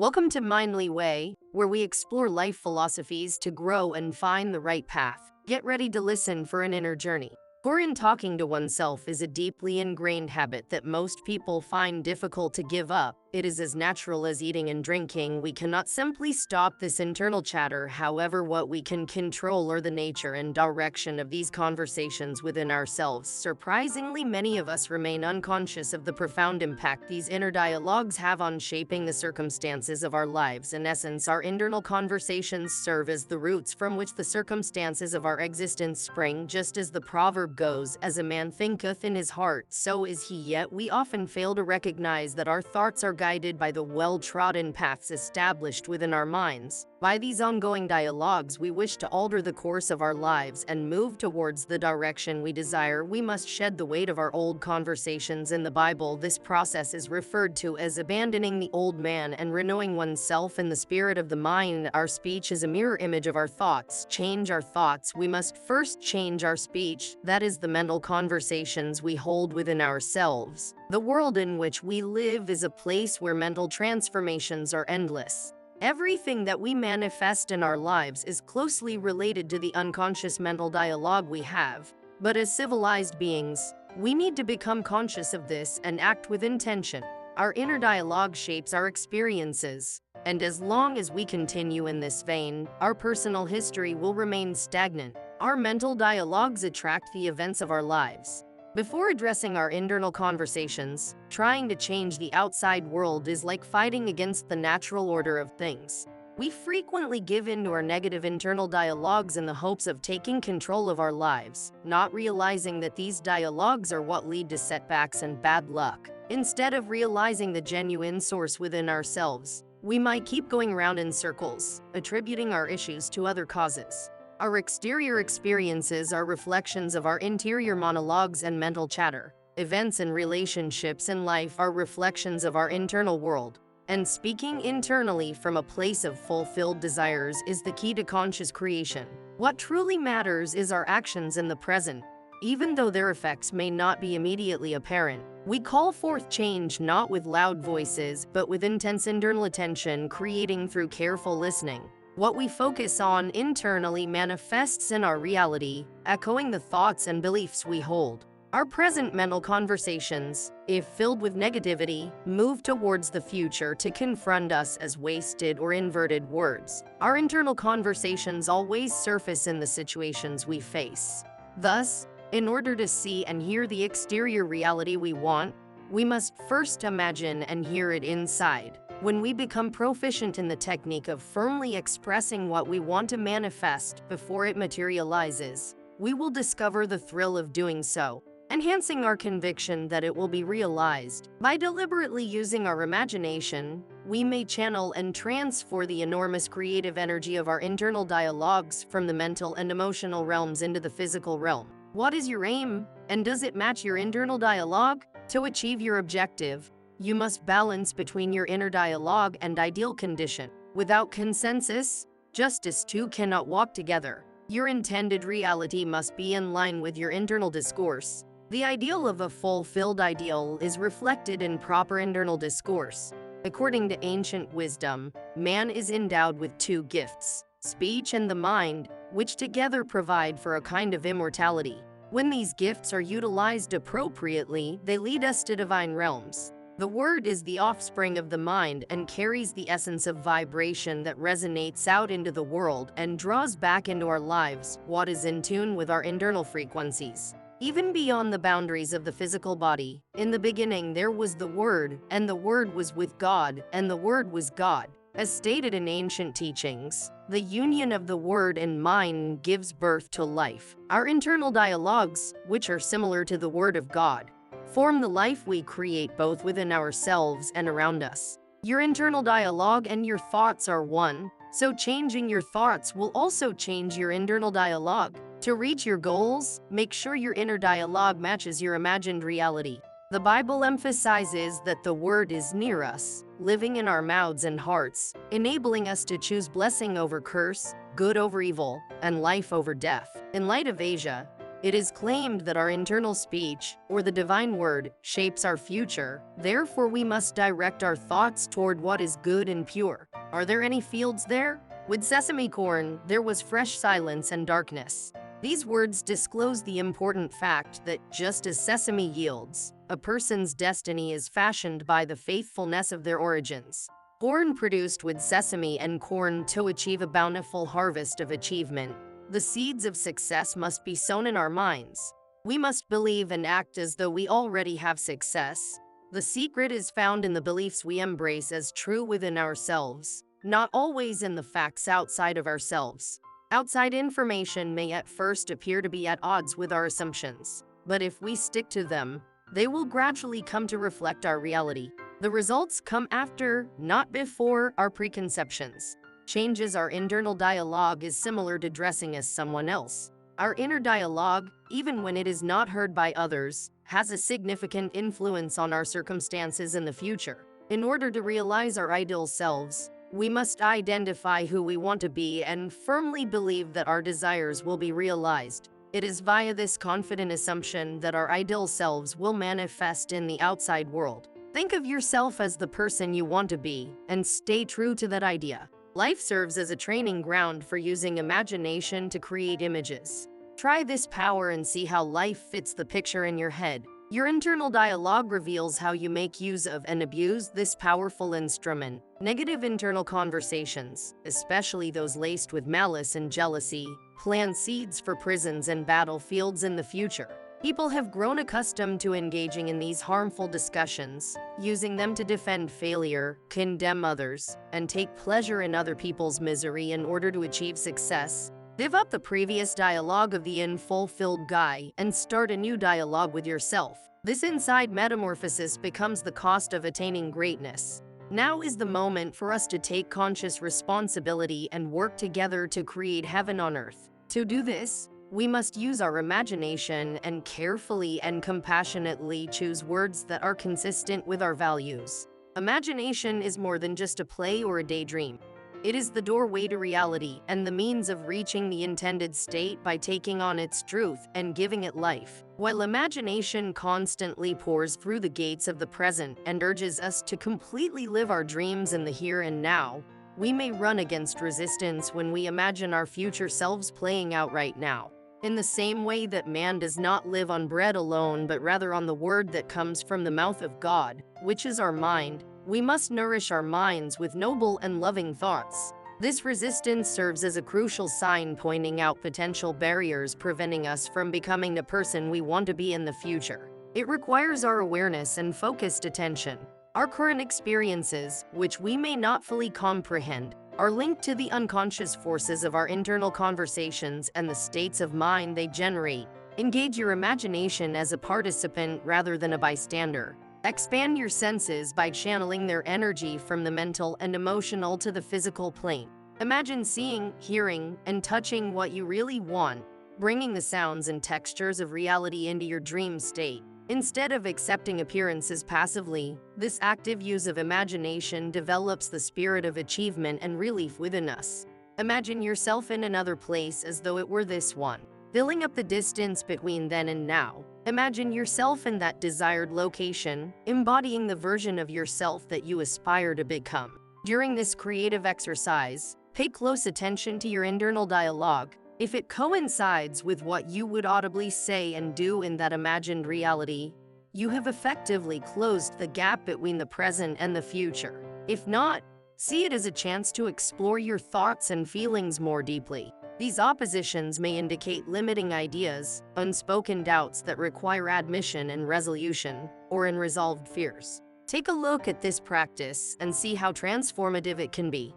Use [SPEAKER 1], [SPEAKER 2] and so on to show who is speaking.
[SPEAKER 1] Welcome to Mindly Way, where we explore life philosophies to grow and find the right path. Get ready to listen for an inner journey. Pouring talking to oneself is a deeply ingrained habit that most people find difficult to give up. It is as natural as eating and drinking. We cannot simply stop this internal chatter. However, what we can control are the nature and direction of these conversations within ourselves. Surprisingly, many of us remain unconscious of the profound impact these inner dialogues have on shaping the circumstances of our lives. In essence, our internal conversations serve as the roots from which the circumstances of our existence spring. Just as the proverb goes, "As a man thinketh in his heart, so is he." Yet we often fail to recognize that our thoughts are guided by the well-trodden paths established within our minds. By these ongoing dialogues, we wish to alter the course of our lives and move towards the direction we desire. We must shed the weight of our old conversations. In the Bible, this process is referred to as abandoning the old man and renewing oneself in the spirit of the mind. Our speech is a mirror image of our thoughts. Change our thoughts. We must first change our speech. That is the mental conversations we hold within ourselves. The world in which we live is a place where mental transformations are endless. Everything that we manifest in our lives is closely related to the unconscious mental dialogue we have. But as civilized beings, we need to become conscious of this and act with intention. Our inner dialogue shapes our experiences, and as long as we continue in this vein, our personal history will remain stagnant. Our mental dialogues attract the events of our lives. Before addressing our internal conversations, trying to change the outside world is like fighting against the natural order of things. We frequently give in to our negative internal dialogues in the hopes of taking control of our lives, not realizing that these dialogues are what lead to setbacks and bad luck. Instead of realizing the genuine source within ourselves, we might keep going round in circles, attributing our issues to other causes. Our exterior experiences are reflections of our interior monologues and mental chatter. Events and relationships in life are reflections of our internal world. And speaking internally from a place of fulfilled desires is the key to conscious creation. What truly matters is our actions in the present. Even though their effects may not be immediately apparent, we call forth change not with loud voices, but with intense internal attention, creating through careful listening. What we focus on internally manifests in our reality, echoing the thoughts and beliefs we hold. Our present mental conversations, if filled with negativity, move towards the future to confront us as wasted or inverted words. Our internal conversations always surface in the situations we face. Thus, in order to see and hear the exterior reality we want, we must first imagine and hear it inside. When we become proficient in the technique of firmly expressing what we want to manifest before it materializes, we will discover the thrill of doing so, enhancing our conviction that it will be realized. By deliberately using our imagination, we may channel and transfer the enormous creative energy of our internal dialogues from the mental and emotional realms into the physical realm. What is your aim, and does it match your internal dialogue? To achieve your objective, you must balance between your inner dialogue and ideal condition. Without consensus, justice two cannot walk together. Your intended reality must be in line with your internal discourse. The ideal of a fulfilled ideal is reflected in proper internal discourse. According to ancient wisdom, man is endowed with two gifts, speech and the mind, which together provide for a kind of immortality. When these gifts are utilized appropriately, they lead us to divine realms. The word is the offspring of the mind and carries the essence of vibration that resonates out into the world and draws back into our lives what is in tune with our internal frequencies. Even beyond the boundaries of the physical body, in the beginning there was the Word, and the Word was with God, and the Word was God. As stated in ancient teachings, the union of the Word and mind gives birth to life. Our internal dialogues, which are similar to the Word of God, form the life we create both within ourselves and around us. Your internal dialogue and your thoughts are one, so changing your thoughts will also change your internal dialogue. To reach your goals, make sure your inner dialogue matches your imagined reality. The Bible emphasizes that the Word is near us, living in our mouths and hearts, enabling us to choose blessing over curse, good over evil, and life over death. In light of Asia, It is claimed that our internal speech, or the divine word, shapes our future. Therefore, we must direct our thoughts toward what is good and pure. Are there any fields there? With sesame corn, there was fresh silence and darkness. These words disclose the important fact that just as sesame yields, a person's destiny is fashioned by the faithfulness of their origins. Corn produced with sesame and corn to achieve a bountiful harvest of achievement. The seeds of success must be sown in our minds. We must believe and act as though we already have success. The secret is found in the beliefs we embrace as true within ourselves, not always in the facts outside of ourselves. Outside information may at first appear to be at odds with our assumptions, but if we stick to them, they will gradually come to reflect our reality. The results come after, not before, our preconceptions. Changes our internal dialogue is similar to dressing as someone else. Our inner dialogue, even when it is not heard by others, has a significant influence on our circumstances in the future. In order to realize our ideal selves, we must identify who we want to be and firmly believe that our desires will be realized. It is via this confident assumption that our ideal selves will manifest in the outside world. Think of yourself as the person you want to be and stay true to that idea. Life serves as a training ground for using imagination to create images. Try this power and see how life fits the picture in your head. Your internal dialogue reveals how you make use of and abuse this powerful instrument. Negative internal conversations, especially those laced with malice and jealousy, plant seeds for prisons and battlefields in the future. People have grown accustomed to engaging in these harmful discussions, using them to defend failure, condemn others, and take pleasure in other people's misery in order to achieve success. Give up the previous dialogue of the unfulfilled guy and start a new dialogue with yourself. This inside metamorphosis becomes the cost of attaining greatness. Now is the moment for us to take conscious responsibility and work together to create heaven on earth. To do this, we must use our imagination and carefully and compassionately choose words that are consistent with our values. Imagination is more than just a play or a daydream. It is the doorway to reality and the means of reaching the intended state by taking on its truth and giving it life. While imagination constantly pours through the gates of the present and urges us to completely live our dreams in the here and now, we may run against resistance when we imagine our future selves playing out right now. In the same way that man does not live on bread alone, but rather on the word that comes from the mouth of God, which is our mind, we must nourish our minds with noble and loving thoughts. This resistance serves as a crucial sign pointing out potential barriers preventing us from becoming the person we want to be in the future. It requires our awareness and focused attention. Our current experiences, which we may not fully comprehend, are linked to the unconscious forces of our internal conversations and the states of mind they generate. Engage your imagination as a participant rather than a bystander. Expand your senses by channeling their energy from the mental and emotional to the physical plane. Imagine seeing, hearing, and touching what you really want, bringing the sounds and textures of reality into your dream state. Instead of accepting appearances passively, this active use of imagination develops the spirit of achievement and relief within us. Imagine yourself in another place as though it were this one, filling up the distance between then and now. Imagine yourself in that desired location, embodying the version of yourself that you aspire to become. During this creative exercise, pay close attention to your internal dialogue. If it coincides with what you would audibly say and do in that imagined reality, you have effectively closed the gap between the present and the future. If not, see it as a chance to explore your thoughts and feelings more deeply. These oppositions may indicate limiting ideas, unspoken doubts that require admission and resolution, or unresolved fears. Take a look at this practice and see how transformative it can be.